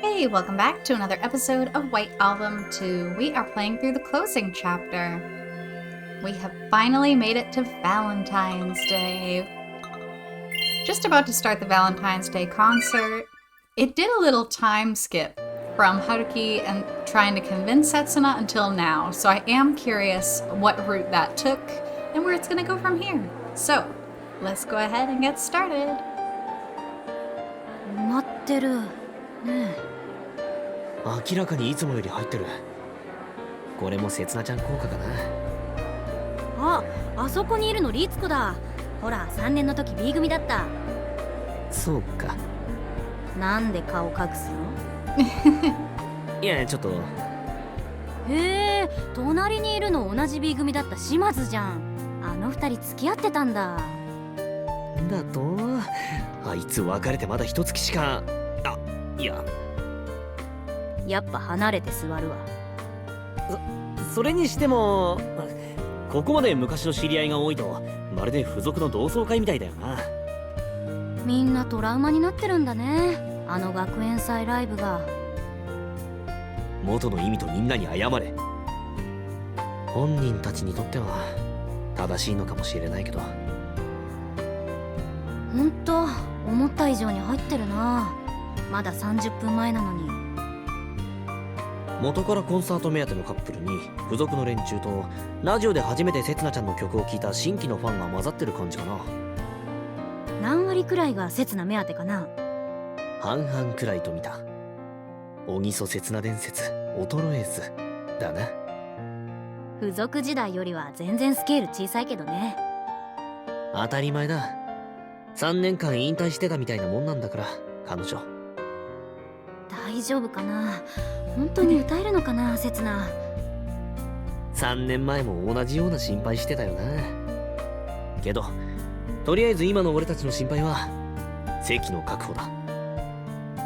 Hey, welcome back to another episode of White Album 2. We are playing through the closing chapter. We have finally made it to Valentine's Day. Just about to start the Valentine's Day concert. It did a little time skip from Haruki and trying to convince Setsuna until now, so I am curious what route that took and where it's going to go from here. So, let's go ahead and get started. 埋まってるねえ。明らかにいつもより入ってる。これもせつなちゃん効果かな。あそこにいるのリツコだ。ほら、3年の時 B 組だった。そうか。なんで顔隠すの？いや、ちょっと。へえ、隣にいるの同じ B 組だった島津じゃん。あの二人付き合ってたんだ。だと、あいつ別れてまだ一月しか。いや。やっぱ離れて座るわ。それにしても、ここまで昔の知り合いが多いとまるで付属の同窓会みたいだよな。みんなトラウマになってるんだね、あの学園祭ライブが。元の意味とみんなに謝れ。本人たちにとっては正しいのかもしれないけど。ほんと思った以上に入ってるな。まだ30分前なのに。元からコンサート目当てのカップルに付属の連中とラジオで初めてせつなちゃんの曲を聴いた新規のファンが混ざってる感じかな。何割くらいがせつな目当てかな。半々くらいと見た。おぎそせつな伝説衰えずだな。付属時代よりは全然スケール小さいけどね。当たり前だ。3年間引退してたみたいなもんなんだから彼女。大丈夫かな。本当に歌えるのかな、せつな。3年前も同じような心配してたよな。けどとりあえず今の俺たちの心配は席の確保だ。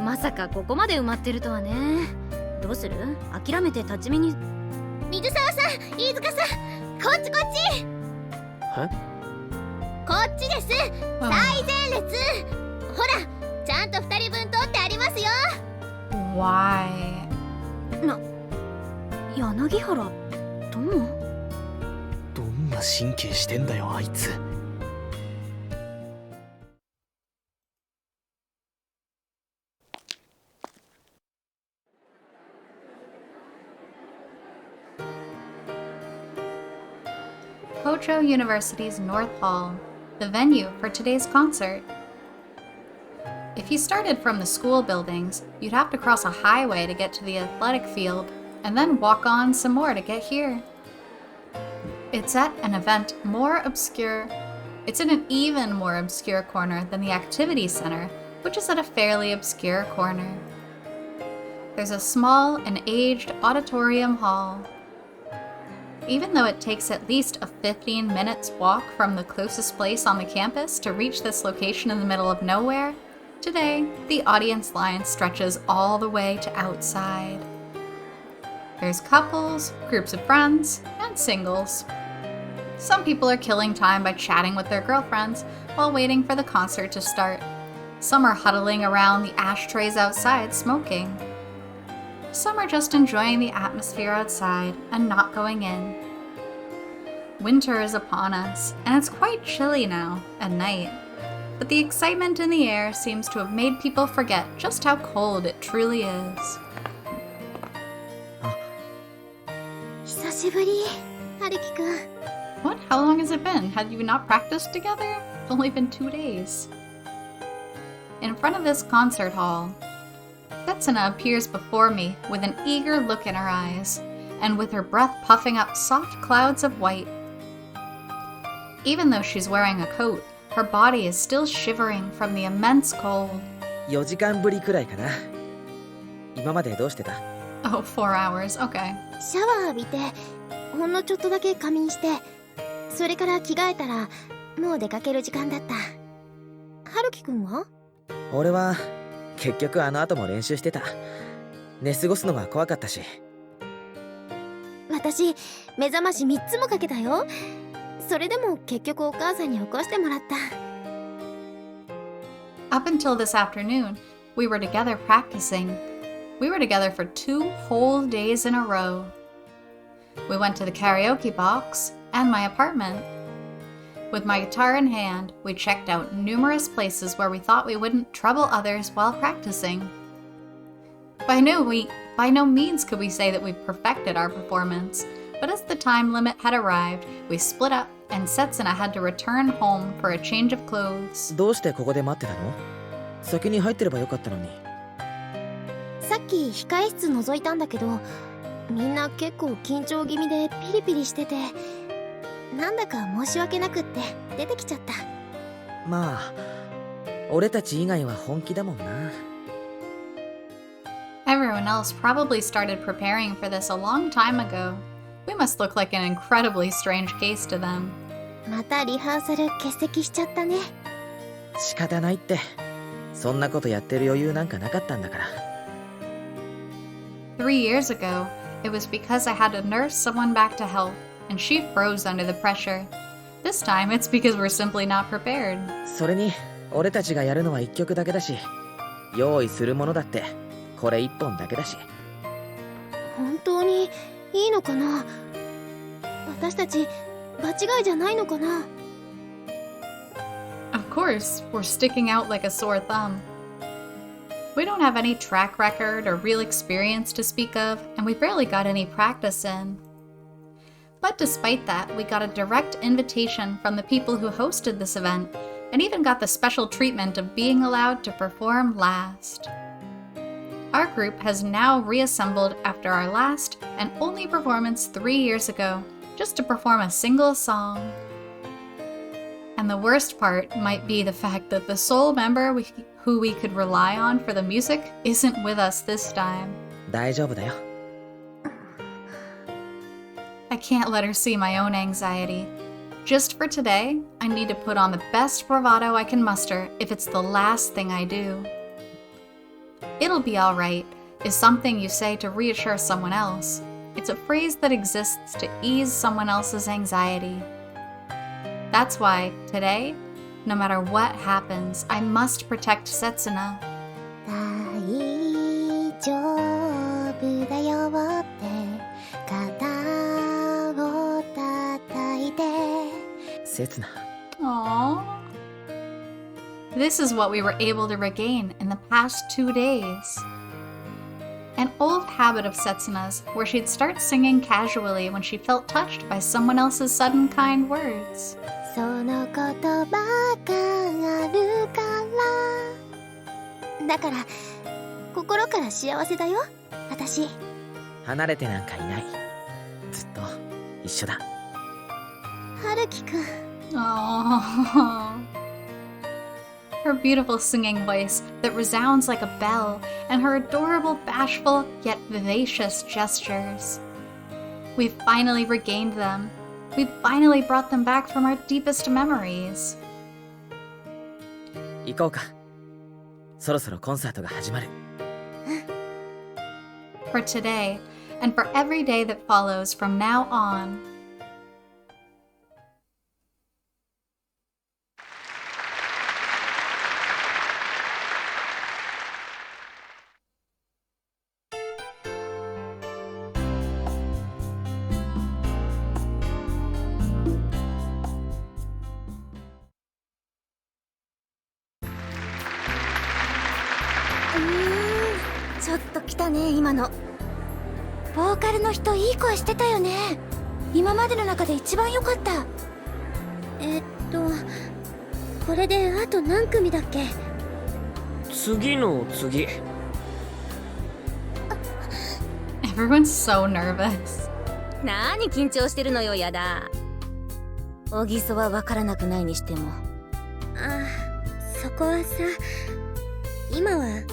まさかここまで埋まってるとはね。どうする？諦めて立ち見に。水沢さん、飯塚さん、こっちこっち。え？こっちです。最前列。ほら、ちゃんと2人分取ってありますよ。Why? 柳原友？どんな神経してんだよあいつ。Hojo University's North Hall, the venue for today's concert. If you started from the school buildings, you'd have to cross a highway to get to the athletic field, and then walk on some more to get here. It's at an event more obscure. It's in an even more obscure corner than the activity center, which is at a fairly obscure corner. There's a small and aged auditorium hall. Even though it takes at least a 15 minutes walk from the closest place on the campus to reach this location in the middle of nowhere, today the audience line stretches all the way to outside. There's couples, groups of friends, and singles. Some people are killing time by chatting with their girlfriends while waiting for the concert to start. Some are huddling around the ashtrays outside smoking. Some are just enjoying the atmosphere outside and not going in. Winter is upon us, and it's quite chilly now at night. But the excitement in the air seems to have made people forget just how cold it truly is. 久しぶり、はるきくん。What? How long has it been? Have you not practiced together? It's only been 2 days. In front of this concert hall, Setsuna appears before me with an eager look in her eyes, and with her breath puffing up soft clouds of white. Even though she's wearing a coat, her body is still shivering from the immense cold. 4時間ぶりくらいかな。今までどうしてた？ Oh, 4 hours. Okay. シャワー浴びて、ほんのちょっとだけ仮眠して、それから着替えたら、もう出かける時間だった。はるきくんは？俺は結局あの後も練習してた。寝過ごすのが怖かったし。私、目覚まし3つもかけたよ。それでも結局お母さんに起こしてもらった。Up until this afternoon, we were together practicing. We were together for 2 whole days in a row. We went to the karaoke box and my apartment. With my guitar in hand, we checked out numerous places where we thought we wouldn't trouble others while practicing. By no means could we say that we perfected our performance, but as the time limit had arrived, we split up and Setsuna had to return home for a change of clothes. どうしてここで待ってたの？先に入ってればよかったのに。さっき控え室覗いたんだけど、みんな結構緊張気味でピリピリしてて、なんだか申し訳なくって出てきちゃった。まあ、俺たち以外は本気だもんな。Everyone else probably started preparing for this a long time ago. We must look like an incredibly strange case to them. またリハーサル欠席しちゃったね。仕方ないって。そんなことやってる余裕なんかなかったんだから。3 years ago, it was because I had to nurse someone back to health, and she froze under the pressure. This time, it's because we're simply not prepared. それに、俺たちがやるのは1曲だけだし、用意するものだってこれ1本だけだし。本当にいいのかな？私たち場違いじゃないのかな？ Of course, we're sticking out like a sore thumb. We don't have any track record or real experience to speak of, and we barely got any practice in. But despite that, we got a direct invitation from the people who hosted this event, and even got the special treatment of being allowed to perform last. Our group has now reassembled after our last and only performance 3 years ago, just to perform a single song. And the worst part might be the fact that the sole member who we could rely on for the music isn't with us this time. 大丈夫だよ。I can't let her see my own anxiety. Just for today, I need to put on the best bravado I can muster if it's the last thing I do. It'll be alright is something you say to reassure someone else. It's a phrase that exists to ease someone else's anxiety. That's why, today, no matter what happens, I must protect Setsuna. 大丈夫だよって肩を叩いて。せつな。Aww. This is what we were able to regain in the past 2 days. An old habit of Setsuna's where she'd start singing casually when she felt touched by someone else's sudden kind words. そのことばかあるから。だから心から幸せだよ、私。離れてなんかいない。ずっと一緒だ。春樹くん。Aww. Her beautiful singing voice that resounds like a bell, and her adorable, bashful, yet vivacious gestures. We've finally regained them. We've finally brought them back from our deepest memories. 行こうか。そろそろコンサートが始まる。For today, and for every day that follows from now on. .ちょっと来たね、今の。ボーカルの人いい声してたよね。今までの中で一番良かった。これであと何組だっけ？次の次。Everyone's so nervous. 何緊張してるのよ、やだ。大ぎそは分からなくないにしても。そこはさ、今は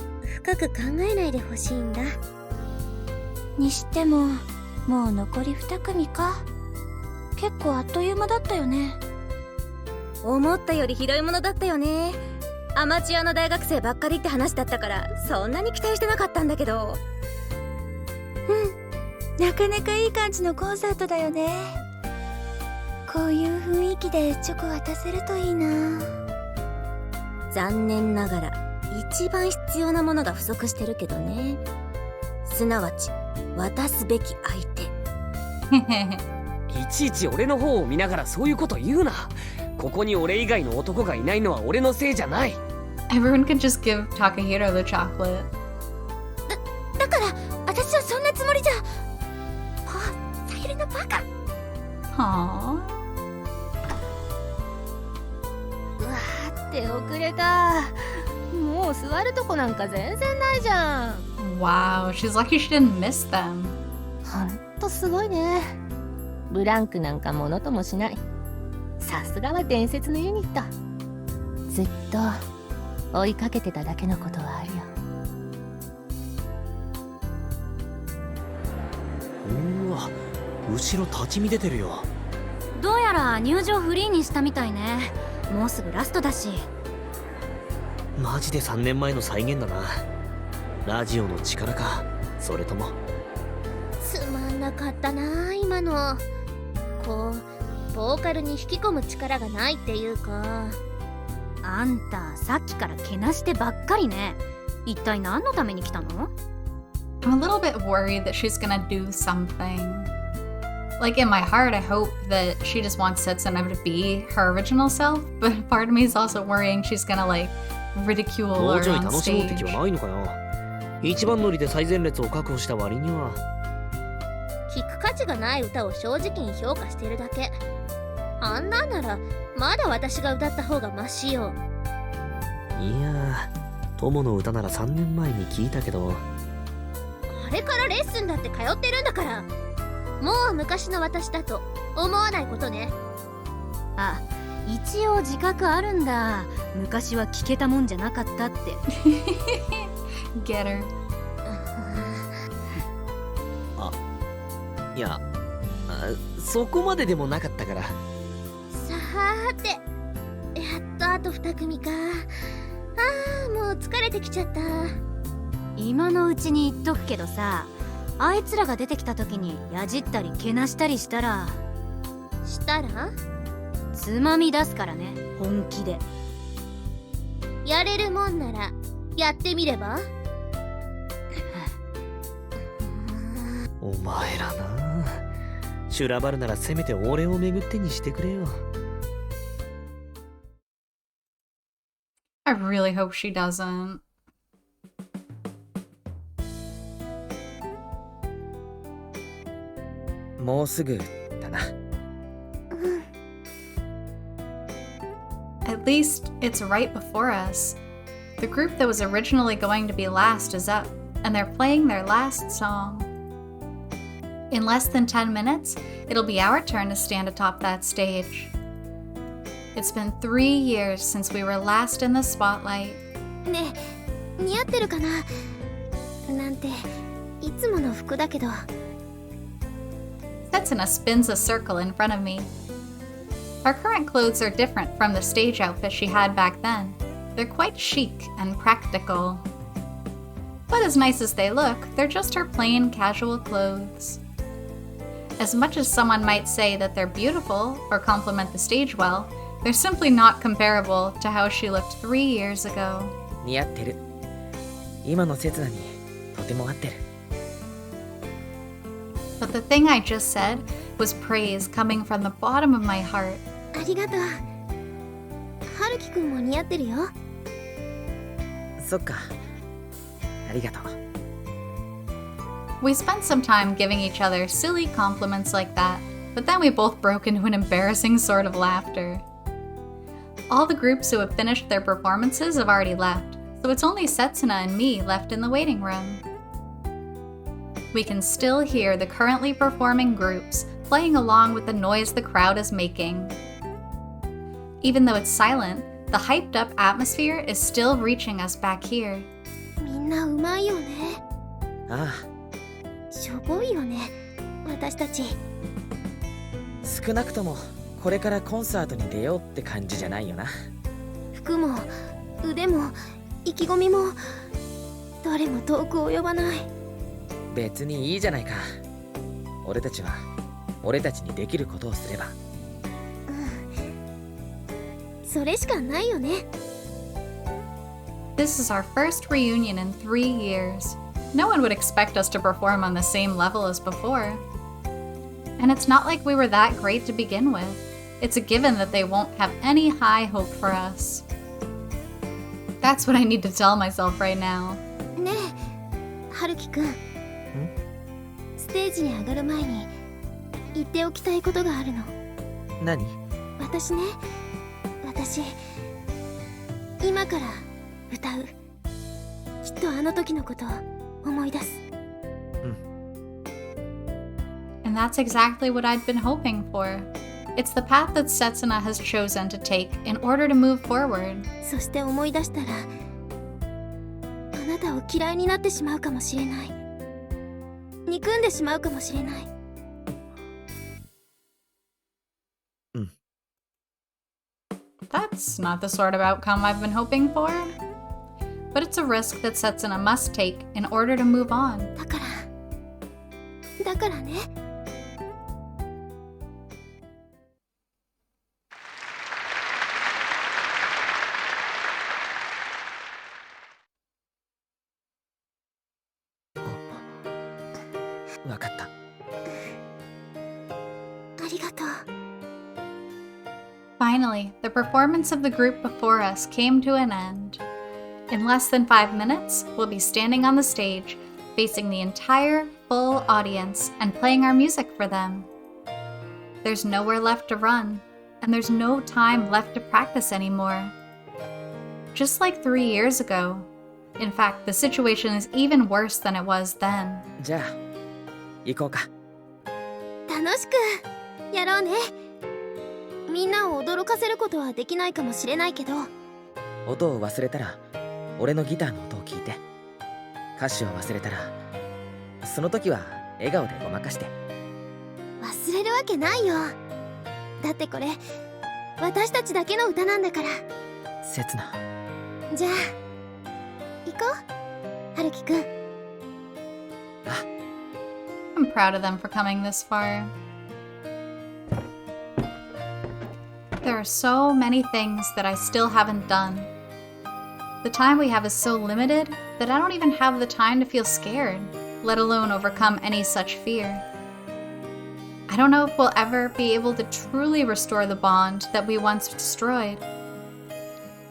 深く考えないでほしいんだ。にしても、もう残り2組か。結構あっという間だったよね。思ったよりひどいものだったよね。アマチュアの大学生ばっかりって話だったから、そんなに期待してなかったんだけど。なかなかいい感じのコンサートだよね。こういう雰囲気でチョコ渡せるといいな。残念ながら一番必要なものが不足してるけどね。すなわち渡すべき相手。いちいち俺の方を見ながらそういうこと言うな。ここに俺以外の男がいないのは俺のせいじゃない。 Everyone could just give Takahiro the chocolate. だから私はそんなつもりじゃ。さゆりのバカ。Aww. うわーって遅れた。もう座るとこなんか全然ないじゃん。 Wow, she's lucky she didn't miss them. ほんとすごいね。ブランクなんかものともしない。さすがは伝説のユニット。ずっと追いかけてただけのことはあるよ。うわ、後ろ立ち見出てるよ。どうやら入場フリーにしたみたいね。もうすぐラストだし。マジで3年前の再現だな。ラジオの力か、それとも。つまんなかったな今の。こうボーカルに引き込む力がないっていうか。あんたさっきからけなしてばっかりね。一体何のために来たの？ I'm a little bit worried that she's gonna do something. Like in my heart, I hope that she just wants Setsuna to be her original self, but part of me is also worrying she's gonna like ridicule もう her ちょい on 楽しもうって気 stage. はないのかよ。一番乗りで最前列を確保した割には。聞く価値がない歌を正直に評価してるだけ。あんなんならまだ私が歌った方がマシよ。いやー、友の歌なら3年前に聞いたけど。あれからレッスンだって通ってるんだから。もう昔の私だと思わないことね。あ、一応自覚あるんだ。昔は聞けたもんじゃなかったって。Get her. いや、そこまででもなかったから。さーて、やっとあと2組か。もう疲れてきちゃった。今のうちに言っとくけどさ、あいつらが出てきた時にやじったりけなしたりしたらつまみ出すからね。本気でやれるもんならやってみれば。お前らな、修羅場るならせめて俺を巡ってにしてくれよ。I really hope she doesn't. もうすぐだな。At least it's right before us. The group that was originally going to be last is up, and they're playing their last song. In less than 10 minutes, it'll be our turn to stand atop that stage. It's been 3 years since we were last in the spotlight. ねえ、似合ってるかななんていつもの服だけど。Setsuna spins a circle in front of me. Our current clothes are different from the stage outfit she had back then. They're quite chic and practical. But as nice as they look, they're just her plain casual clothes. As much as someone might say that they're beautiful or compliment the stage well, they're simply not comparable to how she looked 3 years ago. 似合ってる。今の刹那にとても合ってる。But the thing I just said was praise coming from the bottom of my heart. ありがとう。春樹くんも似合ってるよ。そっか。ありがとう。We spent some time giving each other silly compliments like that, but then we both broke into an embarrassing sort of laughter. All the groups who have finished their performances have already left, so it's only Setsuna and me left in the waiting room. We can still hear the currently performing groups playing along with the noise the crowd is making. Even though it's silent, the hyped up atmosphere is still reaching us back here. みんなうまいよね。あしょぼいよね、私たち。あ、少なくともこれからコンサートに出ようって感じじゃないよな。服も腕も意気込みもどれも遠く及ばない。別にいいじゃないか。俺たちは俺たちにできることをすれば。それしかないよね。 This is our first reunion in 3 years. No one would expect us to perform on the same level as before. And it's not like we were that great to begin with. It's a given that they won't have any high hope for us. That's what I need to tell myself right now. ねえ、春樹くん。ステージに上がる前に言っておきたいことがあるの。何？私、今から歌う。きっとあの時のことを思い出す。And that's exactly what I'd been hoping for. It's the path that Setsuna has chosen to take in order to move forward. そして思い出したら、あなたを嫌いになってしまうかもしれない。憎んでしまうかもしれない。That's not the sort of outcome I've been hoping for. But it's a risk that Setsuna must take in order to move on. だからね。わかった。ありがとう。Finally, the performance of the group before us came to an end. In less than 5 minutes, we'll be standing on the stage, facing the entire full audience and playing our music for them. There's nowhere left to run, and there's no time left to practice anymore. Just like 3 years ago. In fact, the situation is even worse than it was then. じゃあ、行こうか。楽しくやろうね。みんなを驚かせることはできないかもしれないけど、音を忘れたら俺のギターの音を聞いて、歌詞を忘れたらその時は笑顔でごまかして。忘れるわけないよ。だってこれ私たちだけの歌なんだから。刹那。じゃあ行こう、春樹くん。I'm proud of them for coming this far. There are so many things that I still haven't done. The time we have is so limited that I don't even have the time to feel scared, let alone overcome any such fear. I don't know if we'll ever be able to truly restore the bond that we once destroyed.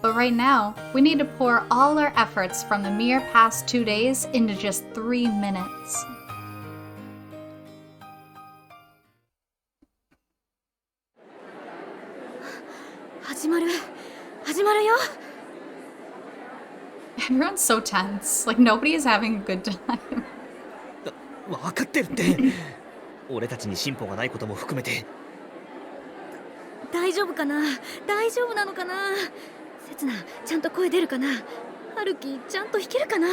But right now, we need to pour all our efforts from the mere past 2 days into just 3 minutes. Everyone's so tense. Like nobody is having a good time. わかってるって。俺たちに進歩がないことも含めて。大丈夫かな？大丈夫なのかな？刹那、ちゃんと声出るかな？春樹、ちゃんと弾けるかな？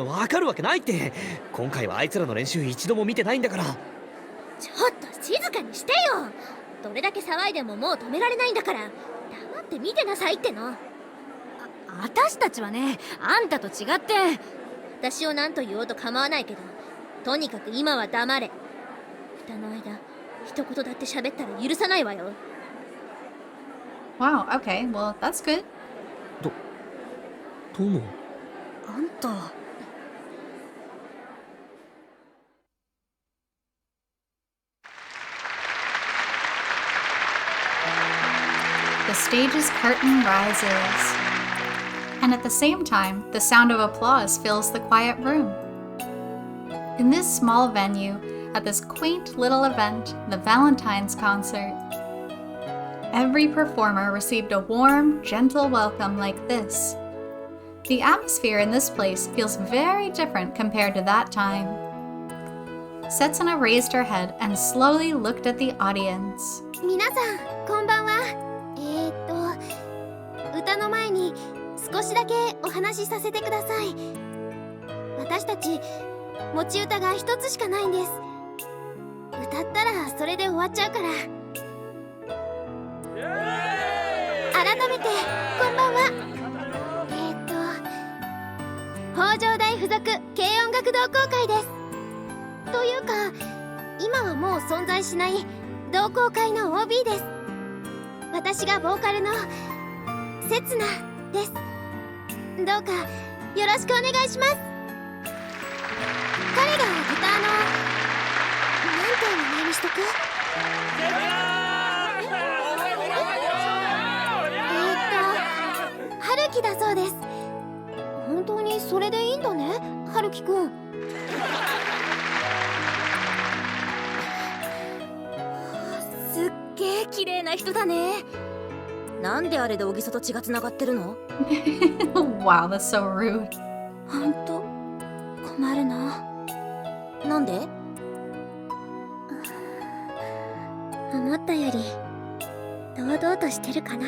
わかるわけないって。今回はあいつらの練習一度も見てないんだから。ちょっと静かにしてよ。どれだけ騒いでももう止められないんだから、黙って見てなさいっての。私たちはね、あんたと違って。私を何と言おうと構わないけど、とにかく今は黙れ。歌の間一言だって喋ったら許さないわよ。 Wow, okay, well, that's good. トモ。あんた。The stage's curtain rises. And at the same time, the sound of applause fills the quiet room. In this small venue, at this quaint little event, the Valentine's concert, every performer received a warm, gentle welcome like this. The atmosphere in this place feels very different compared to that time. Setsuna raised her head and slowly looked at the audience. 皆さん、こんばんは。歌の前に少しだけお話しさせてください。私たち持ち歌が一つしかないんです。歌ったらそれで終わっちゃうから。改めてこんばんは。北条大附属軽音楽同好会です。というか今はもう存在しない同好会の OB です。私がボーカルの刹那です。どうかよろしくお願いします。彼がギターのなんて名前にしとく？春樹だそうです。本当にそれでいいんだね、春樹くん。すっげえ綺麗な人だね。なんであれで小木曽と血がつながってるの？Wow, that's so rude. ほんと困るな。なんで？思ったより堂々としてるかな。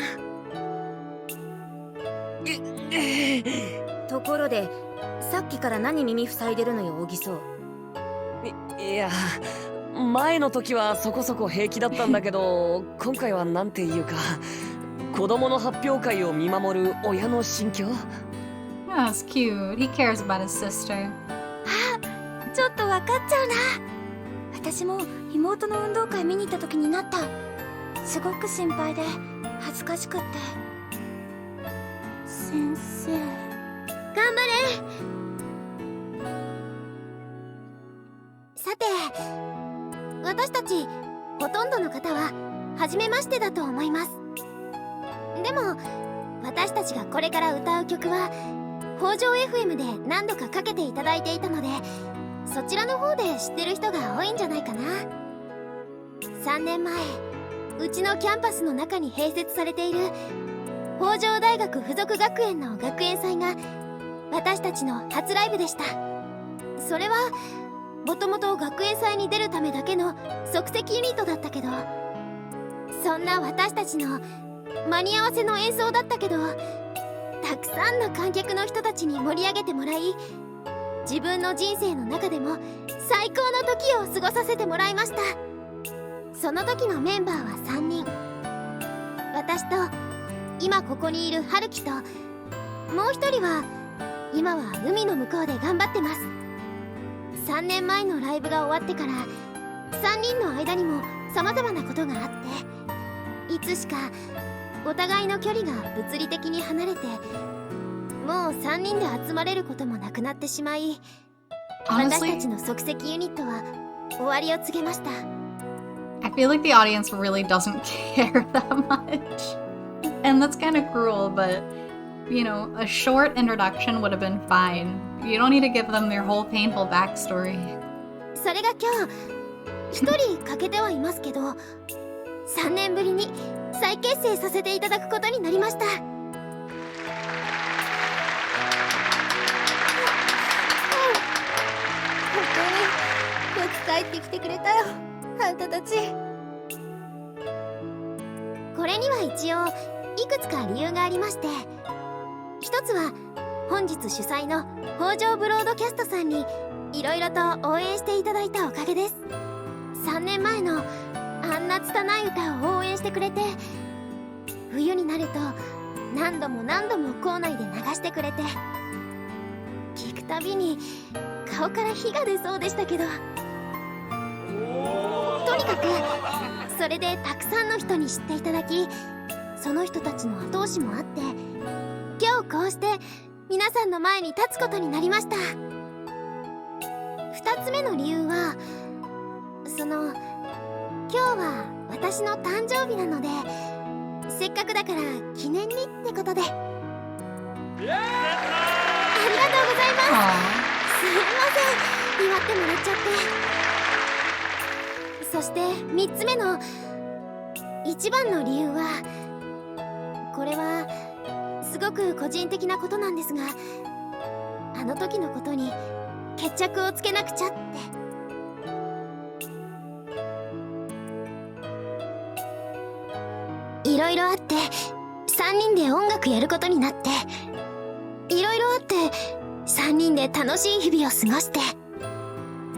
ところでさっきから何耳塞いでるのよ、小木曽。いや、前の時はそこそこ平気だったんだけど今回はなんていうか、子供の発表会を見守る親の心境。 Oh, that's cute. He cares about his sister. ちょっとわかっちゃうな。私も妹の運動会見に行った時になった。すごく心配で恥ずかしくって。先生、頑張れ。さて、私たちほとんどの方は初めましてだと思います。でも私たちがこれから歌う曲は北条 FM で何度かかけていただいていたので、そちらの方で知ってる人が多いんじゃないかな。3年前、うちのキャンパスの中に併設されている北条大学附属学園の学園祭が私たちの初ライブでした。それはもともと学園祭に出るためだけの即席ユニットだったけど、そんな私たちの間に合わせの演奏だったけど、たくさんの観客の人たちに盛り上げてもらい、自分の人生の中でも最高の時を過ごさせてもらいました。その時のメンバーは3人。私と今ここにいる春樹と、もう一人は今は海の向こうで頑張ってます。3年前のライブが終わってから3人の間にも様々なことがあって、いつしかお互いの距離が物理的に離れて、もう3人で集まれることもなくなってしまい、私たちの即席ユニットは終わりを告げました。 I feel like the audience really doesn't care that much. And that's kind of cruel, but, you know, a short introduction would have been fine. You don't need to give them their whole painful backstory. それが今日一人欠けてはいますけど、3年ぶりに再結成させていただくことになりました。本当によく帰ってきてくれたよ、あんたたち。これには一応いくつか理由がありまして、一つは本日主催の北条ブロードキャストさんにいろいろと応援していただいたおかげです。3年前のあんな拙い歌を応援してくれて、冬になると何度も何度も校内で流してくれて、聞くたびに顔から火が出そうでしたけど、とにかくそれでたくさんの人に知っていただき、その人たちの後押しもあって、今日こうして皆さんの前に立つことになりました。2つ目の理由は、今日は私の誕生日なので、せっかくだから記念にってことで。ありがとうございます。すいません、祝ってもらっちゃって。そして3つ目の一番の理由は、これはすごく個人的なことなんですが、あの時のことに決着をつけなくちゃって。いろいろあって3人で音楽やることになって、いろいろあって3人で楽しい日々を過ごして、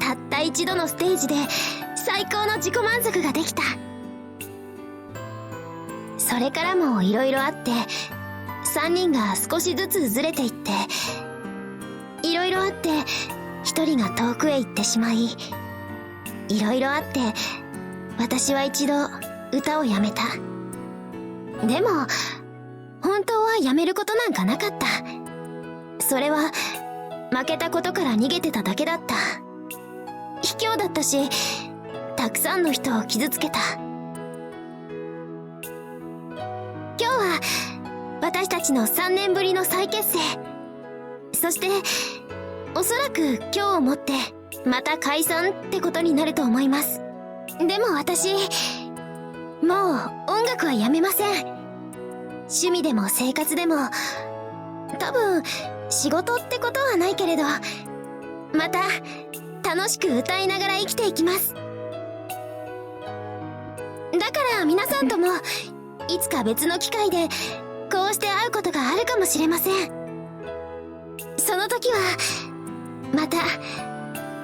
たった一度のステージで最高の自己満足ができた。それからもいろいろあって3人が少しずつずれていって、いろいろあって1人が遠くへ行ってしまい、いろいろあって私は一度歌をやめた。でも本当はやめることなんかなかった。それは負けたことから逃げてただけだった。卑怯だったし、たくさんの人を傷つけた。今日は私たちの3年ぶりの再結成。そしておそらく今日をもってまた解散ってことになると思います。でも私、もう音楽はやめません。趣味でも生活でも、多分仕事ってことはないけれど、また楽しく歌いながら生きていきます。だから皆さんともいつか別の機会でこうして会うことがあるかもしれません。その時はまた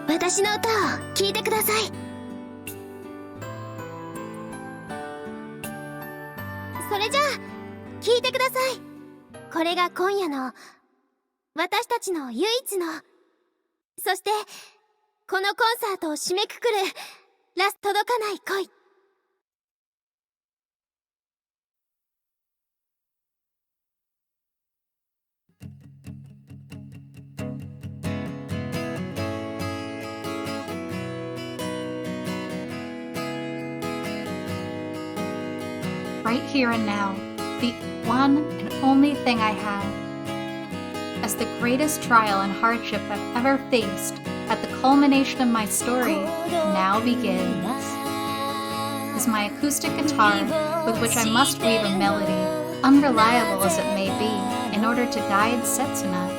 私の歌を聴いてください。それじゃあ聴いてください。これが今夜の私たちの唯一の、そしてこのコンサートを締めくくるラスト届かない恋。Right here and now, the one and only thing I have. As the greatest trial and hardship I've ever faced, at the culmination of my story, now begins, is my acoustic guitar, with which I must weave a melody, unreliable as it may be, in order to guide Setsuna.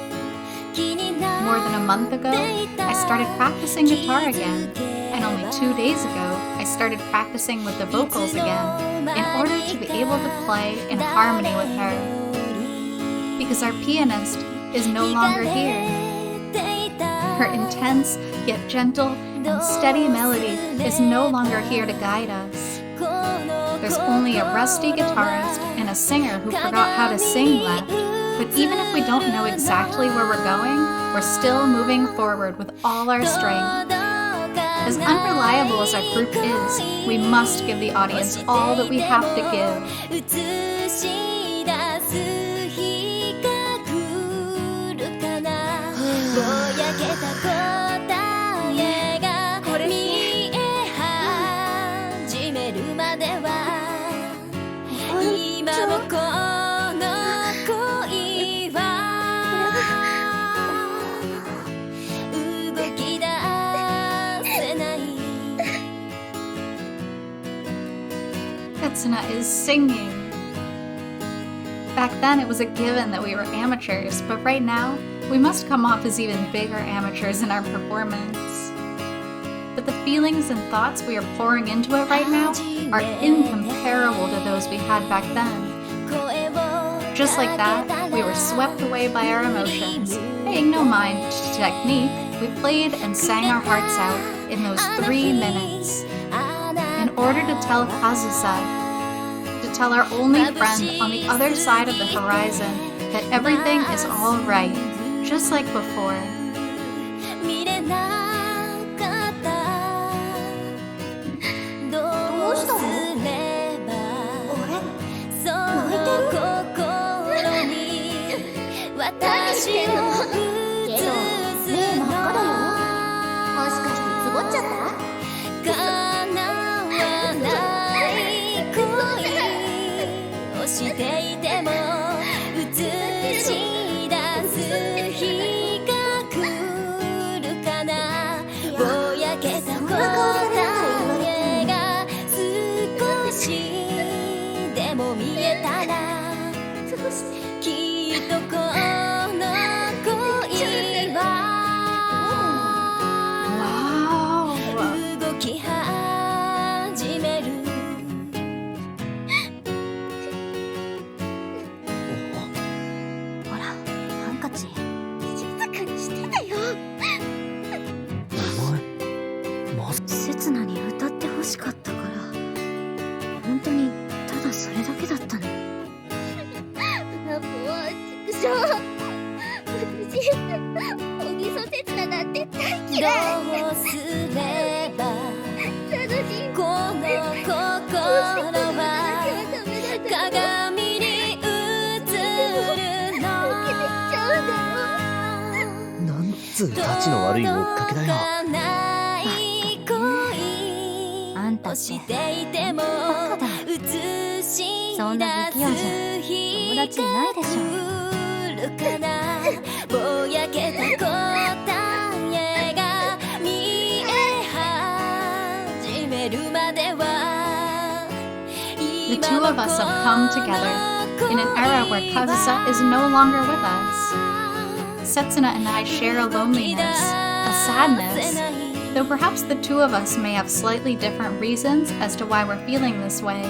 More than a month ago, I started practicing guitar again, and only 2 days ago, I started practicing with the vocals again, in order to be able to play in harmony with her. Because our pianist is no longer here. Her intense, yet gentle and steady melody is no longer here to guide us. There's only a rusty guitarist and a singer who forgot how to sing left, but even if we don't know exactly where we're going, we're still moving forward with all our strength. As unreliable as our group is, we must give the audience all that we have to give. Setsuna is singing. Back then it was a given that we were amateurs, but right now we must come off as even bigger amateurs in our performance. But the feelings and thoughts we are pouring into it right now are incomparable to those we had back then. Just like that, we were swept away by our emotions. Paying no mind to technique, we played and sang our hearts out in those 3 minutes. In order to tell Kazusa, to tell our only friend on the other side of the horizon, that everything is all right, just like before. あんたってバカだ。そんな不器用じゃ友達いないでしょ。ぼやけた答えが見え始めるまでは The two of us have come together in an era where Kazusa is no longer with us. Setsuna and I share a loneliness, a sadness, though perhaps the two of us may have slightly different reasons as to why we're feeling this way.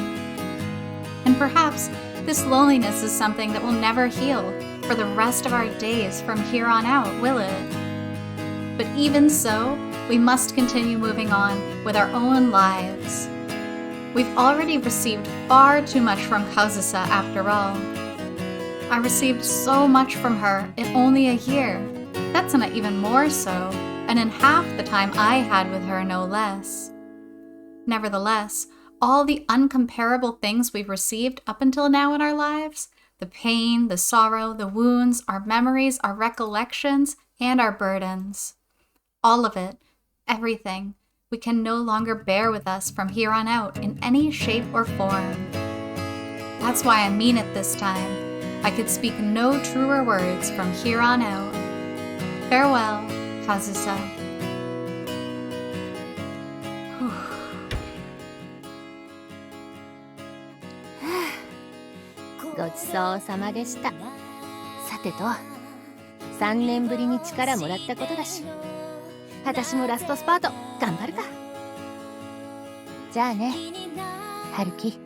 And perhaps this loneliness is something that will never heal for the rest of our days from here on out, will it? But even so, we must continue moving on with our own lives. We've already received far too much from Kazusa after all. I received so much from her in only a year. Setsuna even more so, and in half the time I had with her, no less. Nevertheless, all the uncomparable things we've received up until now in our lives, the pain, the sorrow, the wounds, our memories, our recollections, and our burdens, all of it, everything, we can no longer bear with us from here on out in any shape or form. That's why I mean it this time. I could speak no truer words from here on out. Farewell, Kazusa. ごちそうさまでした。さてと、3年ぶりに力もらったことだし、私もラストスパート頑張るか。じゃあね、春樹。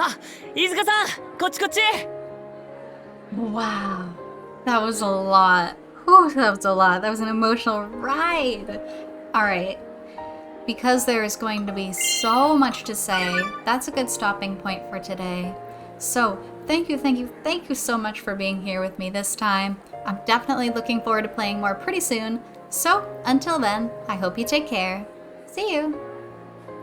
あ、飯塚さん、こっちこっち。 Wow, that was a lot. Whew, that was a lot. That was an emotional ride. All right. Because there is going to be so much to say, that's a good stopping point for today. So, thank you so much for being here with me this time. I'm definitely looking forward to playing more pretty soon. So, until then, I hope you take care. See you!